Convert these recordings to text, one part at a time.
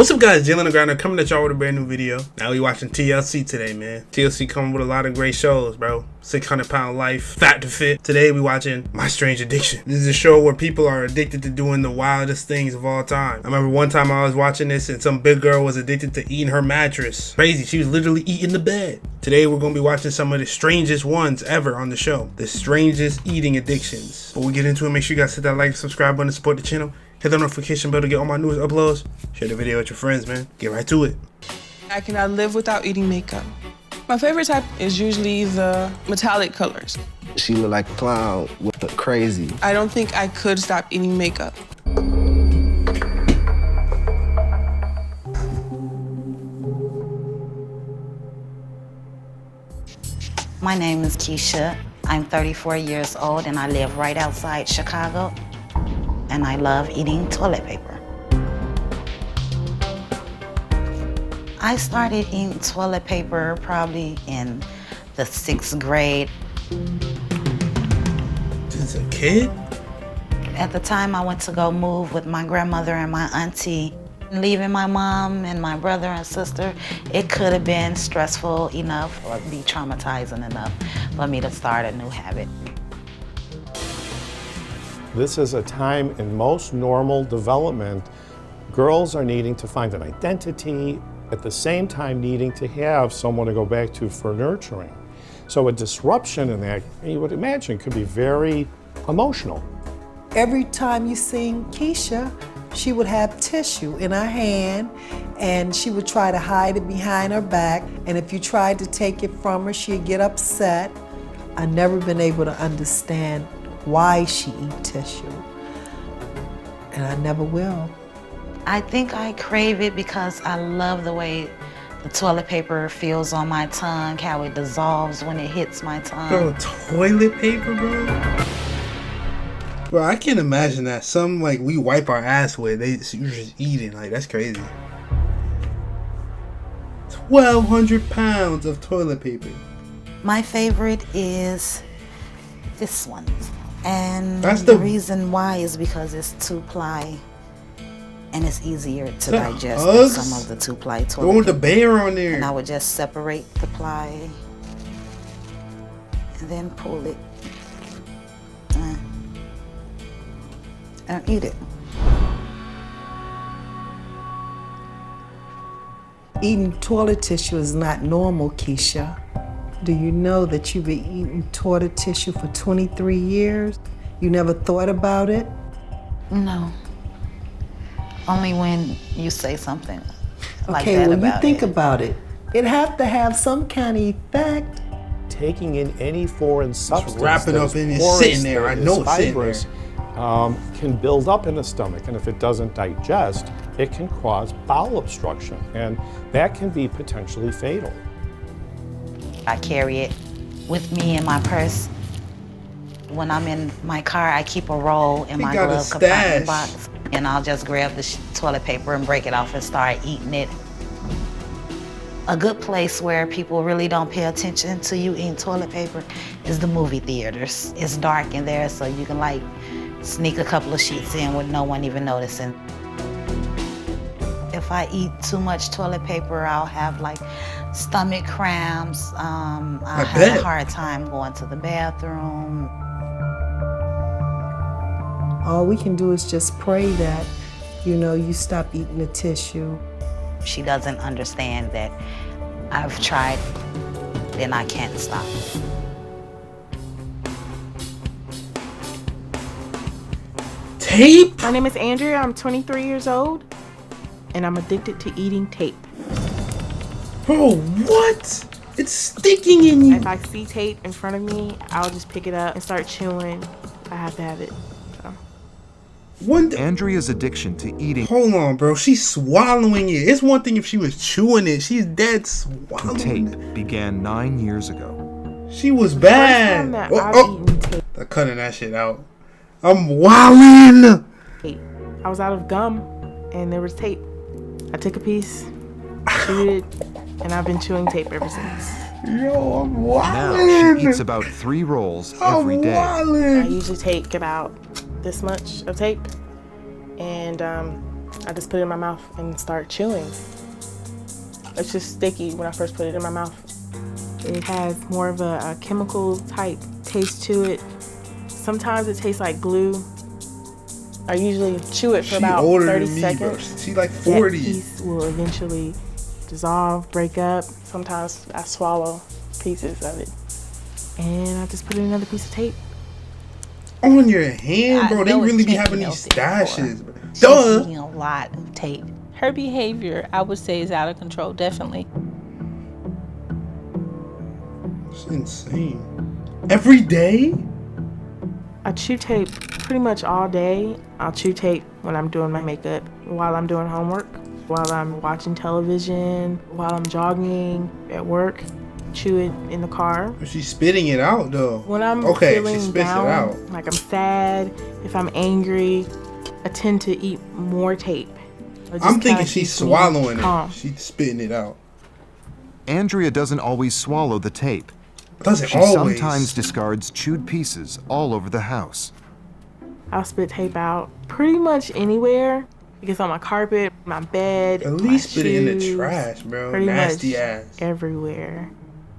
What's up guys, Jalen the Grinder coming at y'all with a brand new video. Now we watching TLC today, man. TLC coming with a lot of great shows, bro. 600 Pound Life, Fat to Fit. Today we watching My Strange Addiction. This is a show where people are addicted to doing the wildest things of all time. I remember one time I was watching this and some big girl was addicted to eating her mattress. Crazy, she was literally eating the bed. Today we're gonna be watching some of the strangest ones ever on the show. The strangest eating addictions. Before we get into it, make sure you guys hit that like and subscribe button to support the channel. Hit the notification bell to get all my newest uploads. Share the video with your friends, man. Get right to it. I cannot live without eating makeup. My favorite type is usually the metallic colors. She looked like a clown with the crazy. I don't think I could stop eating makeup. My name is Keisha. I'm 34 years old and I live right outside Chicago. And I love eating toilet paper. I started eating toilet paper probably in the 6th grade. Since a kid? At the time I went to go move with my grandmother and my auntie. Leaving my mom and my brother and sister, it could have been stressful enough or be traumatizing enough for me to start a new habit. This is a time in most normal development, girls are needing to find an identity, at the same time needing to have someone to go back to for nurturing. So a disruption in that, you would imagine, could be very emotional. Every time you sing Keisha, she would have tissue in her hand and she would try to hide it behind her back. And if you tried to take it from her, she'd get upset. I've never been able to understand why she eat tissue, and I never will. I think I crave it because I love the way the toilet paper feels on my tongue, how it dissolves when it hits my tongue. Bro, toilet paper, bro? Bro, I can't imagine that. Some, like, we wipe our ass with, you're just eating. Like, that's crazy. 1,200 pounds of toilet paper. My favorite is this one. And That's the reason why is because it's 2-ply and it's easier to digest than some of the 2-ply toilet paper. With the bear on there. And I would just separate the ply and then pull it and eat it. Eating toilet tissue is not normal, Keisha. Do you know that you've been eating toilet tissue for 23 years? You never thought about it? No. Only when you say something like okay, that when about you think about it, it have to have some kind of effect. Taking in any foreign substance, wrapping up in it, sitting there. I know it's sitting there. Can build up in the stomach, and if it doesn't digest, it can cause bowel obstruction, and that can be potentially fatal. I carry it with me in my purse. When I'm in my car, I keep a roll in my glove compartment box, and I'll just grab the toilet paper and break it off and start eating it. A good place where people really don't pay attention to you eating toilet paper is the movie theaters. It's dark in there, so you can like sneak a couple of sheets in with no one even noticing. If I eat too much toilet paper, I'll have like stomach cramps. I'll have a hard time going to the bathroom. All we can do is just pray that, you stop eating the tissue. She doesn't understand that I've tried and I can't stop. Tape? My name is Andrea, I'm 23 years old, and I'm addicted to eating tape. Bro, what? It's sticking in you. If I see tape in front of me, I'll just pick it up and start chewing. I have to have it. Andrea's addiction to eating. Hold on, bro. She's swallowing it. It's one thing if she was chewing it. She's dead swallowing tape it. Began 9 years ago. She was bad. They're cutting that shit out. I'm wildin'. I was out of gum and there was tape. I took a piece, chewed it, and I've been chewing tape ever since. Yo, I'm wildin'. Now she eats about 3 rolls every day. I usually take about this much of tape, and I just put it in my mouth and start chewing. It's just sticky when I first put it in my mouth. It has more of a chemical type taste to it. Sometimes it tastes like glue. I usually chew it for about 30 seconds. She like 40. That piece will eventually dissolve, break up. Sometimes I swallow pieces of it. And I just put in another piece of tape. On your hand, bro. They really be having these stashes. She's eating a lot of tape. Her behavior, I would say, is out of control, definitely. It's insane. Every day? I chew tape pretty much all day. I'll chew tape when I'm doing my makeup, while I'm doing homework, while I'm watching television, while I'm jogging at work. Chew it in the car. She's spitting it out though. When I'm feeling down, like I'm sad, if I'm angry, I tend to eat more tape. I'm thinking she's swallowing it. She's spitting it out. Andrea doesn't always swallow the tape. She always. Sometimes discards chewed pieces all over the house. I'll spit tape out pretty much anywhere. It gets on my carpet, my bed, at least spit it in the shoes, trash, bro. Pretty Nasty much ass. Everywhere.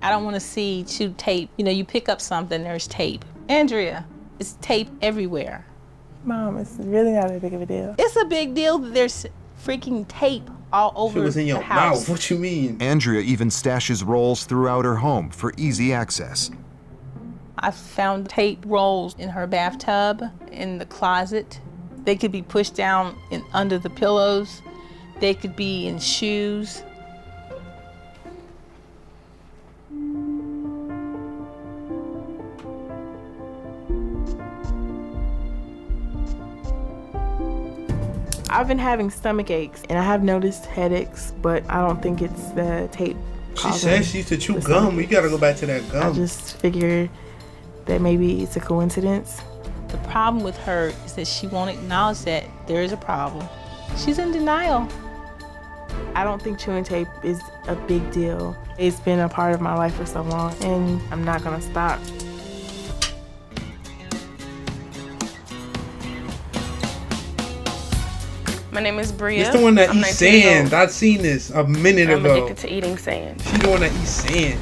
I don't want to see chewed tape. You know, you pick up something, there's tape. Andrea, it's tape everywhere. Mom, it's really not that big of a deal. It's a big deal that there's freaking tape all over It was in your the house. mouth. What you mean? Andrea even stashes rolls throughout her home for easy access. I found tape rolls in her bathtub, in the closet. They could be pushed down under the pillows. They could be in shoes. I've been having stomach aches and I have noticed headaches, but I don't think it's the tape. She said she used to chew gum. We gotta go back to that gum. I just figured that maybe it's a coincidence. The problem with her is that she won't acknowledge that there is a problem. She's in denial. I don't think chewing tape is a big deal. It's been a part of my life for so long and I'm not gonna stop. My name is Bria. It's the one that I'm eats 19 years sand. old. I've seen this a minute I'm ago. addicted to eating sand. She's the one that eats sand.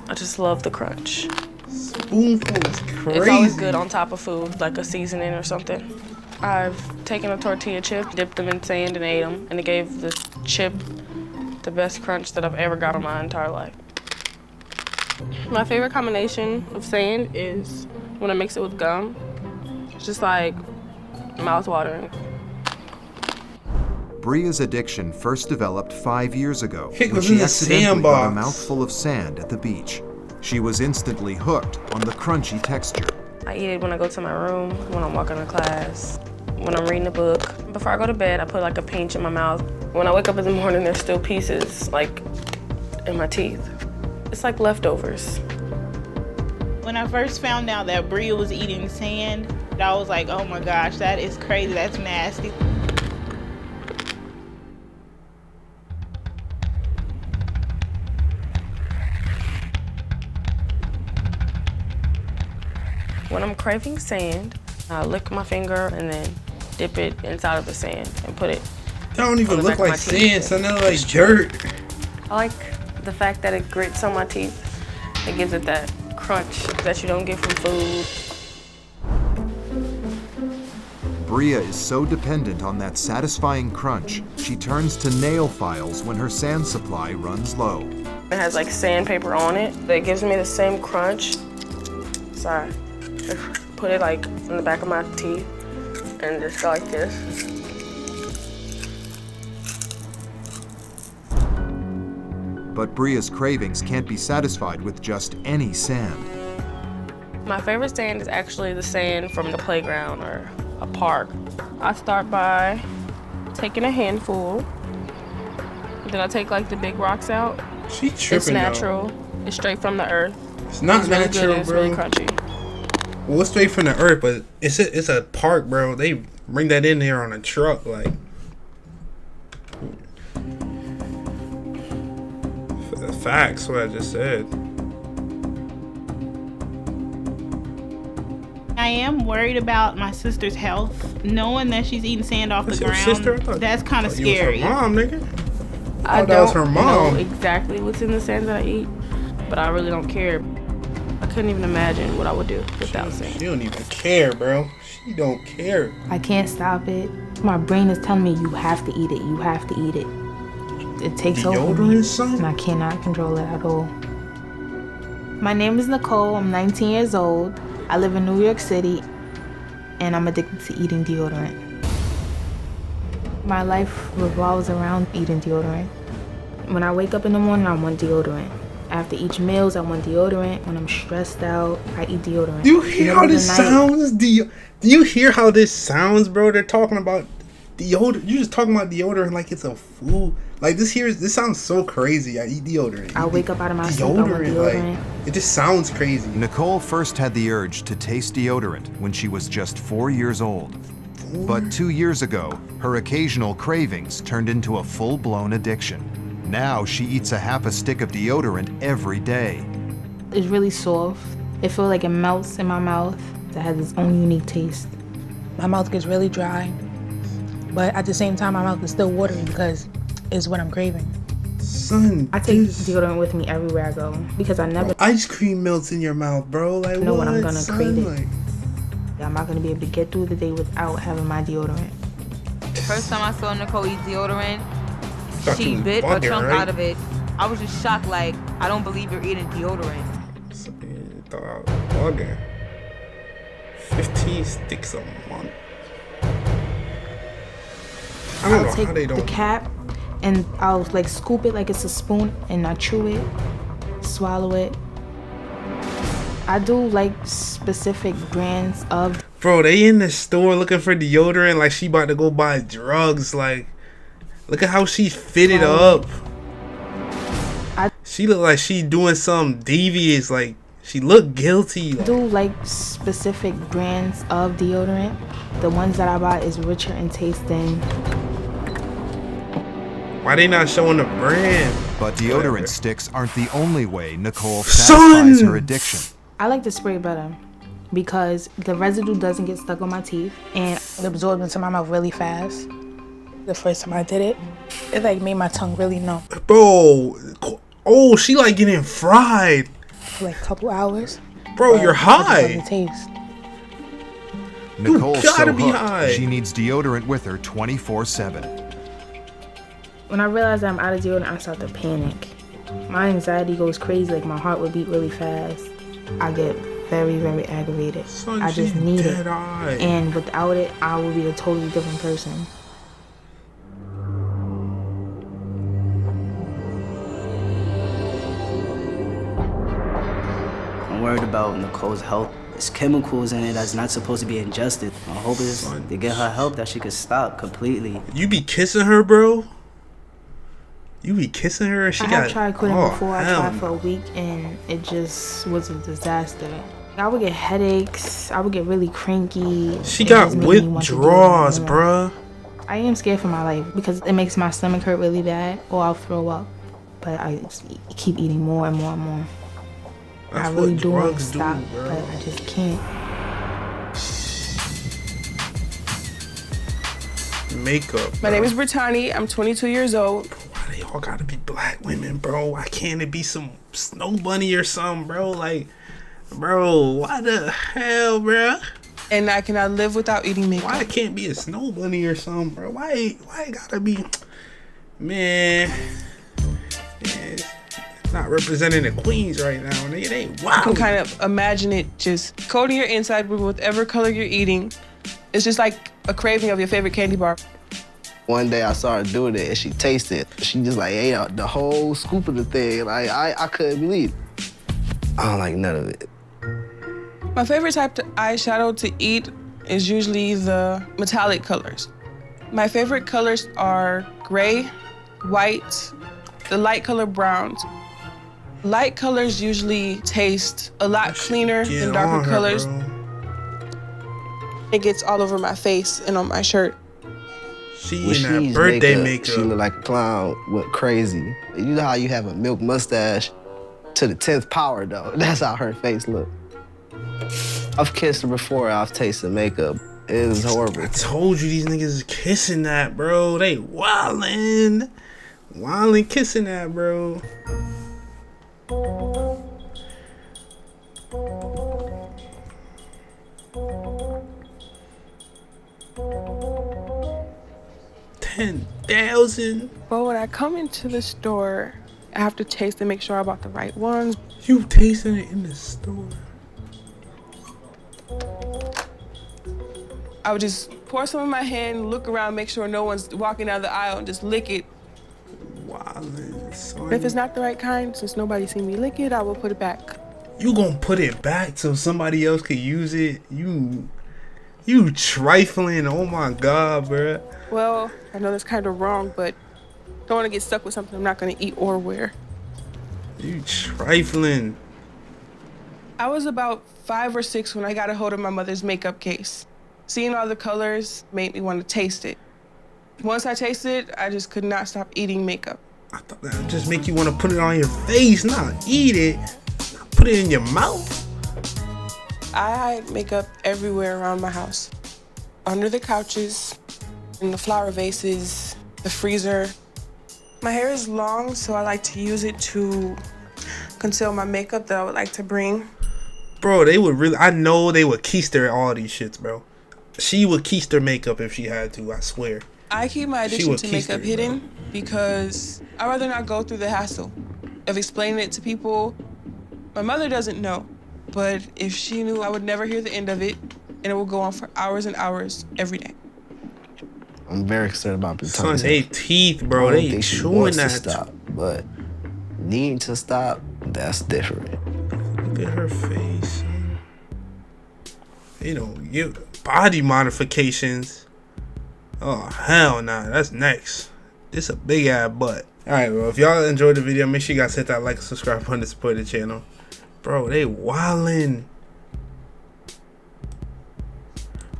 I just love the crunch. Spoonful is crazy. It's always good on top of food, like a seasoning or something. I've taken a tortilla chip, dipped them in sand, and ate them, and it gave the chip the best crunch that I've ever got in my entire life. My favorite combination of sand is when I mix it with gum. It's just like mouth-watering. Bria's addiction first developed 5 years ago It when was she in the accidentally got a sandbox. mouthful of sand at the beach. She was instantly hooked on the crunchy texture. I eat it when I go to my room, when I'm walking to class, when I'm reading a book. Before I go to bed, I put like a pinch in my mouth. When I wake up in the morning, there's still pieces like in my teeth. It's like leftovers. When I first found out that Bria was eating sand, I was like, oh my gosh, that is crazy, that's nasty. When I'm craving sand, I lick my finger and then dip it inside of the sand and put it. That don't even on the look back of my like teeth. sand, son. That look like dirt. I like the fact that it grits on my teeth. It gives it that crunch that you don't get from food. Bria is so dependent on that satisfying crunch, she turns to nail files when her sand supply runs low. It has like sandpaper on it. It gives me the same crunch. Sorry. Put it like in the back of my teeth and just go like this. But Bria's cravings can't be satisfied with just any sand. My favorite sand is actually the sand from the playground or a park. I start by taking a handful. Then I take like the big rocks out. She tripping. It's natural. Though. It's straight from the earth. It's not it's really natural, good and it's bro. really crunchy. Well, it's straight from the earth, but it's a park, bro. They bring that in here on a truck, like. Facts, what I just said. I am worried about my sister's health. Knowing that she's eating sand off the ground, sister? that's kind of You was scary. her mom, nigga. I that was her don't mom. know exactly what's in the sand that I eat, but I really don't care. I couldn't even imagine what I would do without sand. She don't even care, bro. She don't care. I can't stop it. My brain is telling me you have to eat it. You have to eat it. It takes over me, and I cannot control it at all. My name is Nicole. I'm 19 years old. I live in New York City, and I'm addicted to eating deodorant. My life revolves around eating deodorant. When I wake up in the morning, I want deodorant. After each meals, I want deodorant. When I'm stressed out, I eat deodorant. Do you hear how this sounds? Do you hear how this sounds, bro? They're talking about deodorant. You're just talking about deodorant like it's a food. Like this sounds so crazy. I eat deodorant. I wake up out of my sleep, I want deodorant. Like, it just sounds crazy. Nicole first had the urge to taste deodorant when she was just 4 years old. But 2 years ago, her occasional cravings turned into a full-blown addiction. Now she eats a half a stick of deodorant every day. It's really soft. It feels like it melts in my mouth. It has its own unique taste. My mouth gets really dry, but at the same time, my mouth is still watery because it's what I'm craving. Son, I take deodorant with me everywhere I go because I never. Ice cream melts in your mouth, bro. Like know when I'm gonna son? crave it. Like, I'm not gonna be able to get through the day without having my deodorant. The first time I saw Nicole eat deodorant, she was bit a bugging, chunk right? out of it. I was just shocked, like, I don't believe you're eating deodorant. Thought I was bugging. 15 sticks a month. I don't know I'll take how they the don't. cap and I'll like scoop it like it's a spoon and I chew it, swallow it. I do like specific brands of. Bro, they in the store looking for deodorant like she about to go buy drugs. Like, look at how she fitted up. She look like she doing something devious. Like, she look guilty. I do like specific brands of deodorant. The ones that I buy is richer in taste than. Why they not showing the brand? But deodorant sticks aren't the only way Nicole satisfies her addiction. I like the spray better because the residue doesn't get stuck on my teeth and it absorbs into my mouth really fast. The first time I did it, it like made my tongue really numb. Bro, oh, she like getting fried. For like a couple hours. Bro, you're high. The taste. Nicole's so gotta be hooked, high. she needs deodorant with her 24/7. When I realize that I'm out of deodorant, I start to panic. My anxiety goes crazy, like my heart would beat really fast. I get very, very aggravated. Son, I just she's need dead it. eye. And without it, I will be a totally different person. I'm worried about Nicole's health. There's chemicals in it that's not supposed to be ingested. My hope is to get her help that she could stop completely. You be kissing her, bro? You be kissing her? She I got. have tried quitting before. I hell tried for a week and it just was a disaster. I would get headaches. I would get really cranky. She got withdrawals, bruh. I am scared for my life because it makes my stomach hurt really bad or I'll throw up. But I keep eating more and more and more. That's I really what do want to drugs do, stop, bro. but I just can't. Makeup. My name is Brittany. I'm 22 years old. Why they all gotta be black women, bro? Why can't it be some snow bunny or something, bro? Like, bro, why the hell, bro? And I cannot live without eating makeup. Why it can't be a snow bunny or something, bro? Why it gotta be, man, it's not representing the queens right now. They wow. You can kind of imagine it just coating your inside with whatever color you're eating. It's just like a craving of your favorite candy bar. One day I saw her doing it and she tasted it. She just like ate out the whole scoop of the thing. Like I couldn't believe it. I don't like none of it. My favorite type of eyeshadow to eat is usually the metallic colors. My favorite colors are gray, white, the light color browns. Light colors usually taste a lot cleaner than darker colors. It gets all over my face and on my shirt. She in that birthday makeup. She look like a clown, went crazy. You know how you have a milk mustache to the 10th power though? That's how her face look. I've kissed her before. I've tasted makeup. It was horrible. I told you these niggas is kissing that, bro. They wildin'. Wildin' kissing that, bro. $10,000. But when I come into the store, I have to taste and make sure I bought the right ones. You tasting it in the store? I would just pour some in my hand, look around, make sure no one's walking down the aisle, and just lick it. Wildin'. If it's not the right kind, since nobody seen me lick it, I will put it back. You gonna put it back so somebody else could use it? You trifling. Oh my God, bruh. Well, I know that's kind of wrong, but don't want to get stuck with something I'm not going to eat or wear. You trifling. I was about 5 or 6 when I got a hold of my mother's makeup case. Seeing all the colors made me want to taste it. Once I tasted it, I just could not stop eating makeup. I thought that would just make you want to put it on your face, not eat it. Put it in your mouth. I hide makeup everywhere around my house. Under the couches, in the flower vases, the freezer. My hair is long, so I like to use it to conceal my makeup that I would like to bring. Bro, they would really, I know they would keister all these shits, bro. She would keister makeup if she had to, I swear. I keep my addiction to makeup hidden because I'd rather not go through the hassle of explaining it to people. My mother doesn't know, but if she knew, I would never hear the end of it, and it would go on for hours and hours every day. I'm very concerned about the son, they teeth, bro. They chewing that. Stop, but needing to stop, that's different. Look at her face. You know, body modifications. Oh hell nah, that's next. It's a big ass butt. Alright, bro. If y'all enjoyed the video, make sure you guys hit that like and subscribe button to support the channel. Bro, they wildin'.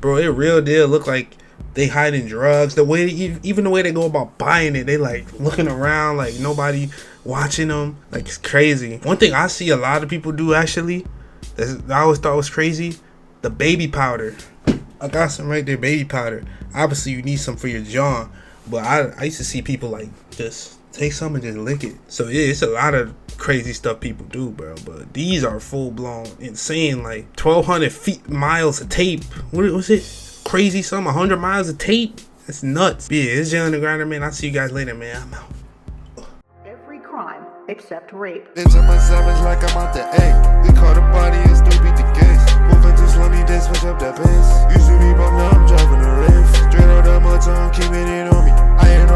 Bro, it real deal look like they hiding drugs. The way, even the way they go about buying it, they like looking around like nobody watching them. Like it's crazy. One thing I see a lot of people do actually, that I always thought was crazy, the baby powder. I got some right there, baby powder. Obviously you need some for your jaw, but I used to see people like just take some and just lick it. So yeah, it's a lot of crazy stuff people do, bro. But these are full blown insane, like 1,200 miles of tape. What was it? Crazy something, 100 miles of tape. That's nuts. But yeah, it's Jay on the Grinder, man. I'll see you guys later, man. I'm out. Every crime except rape. Into my savage like I'm out the egg. We caught a body and still beat the case. Moving too slowly, they switch up that pace. Used to be bummed, now I'm driving a rave. Straight out the motor, keeping it on me. I ain't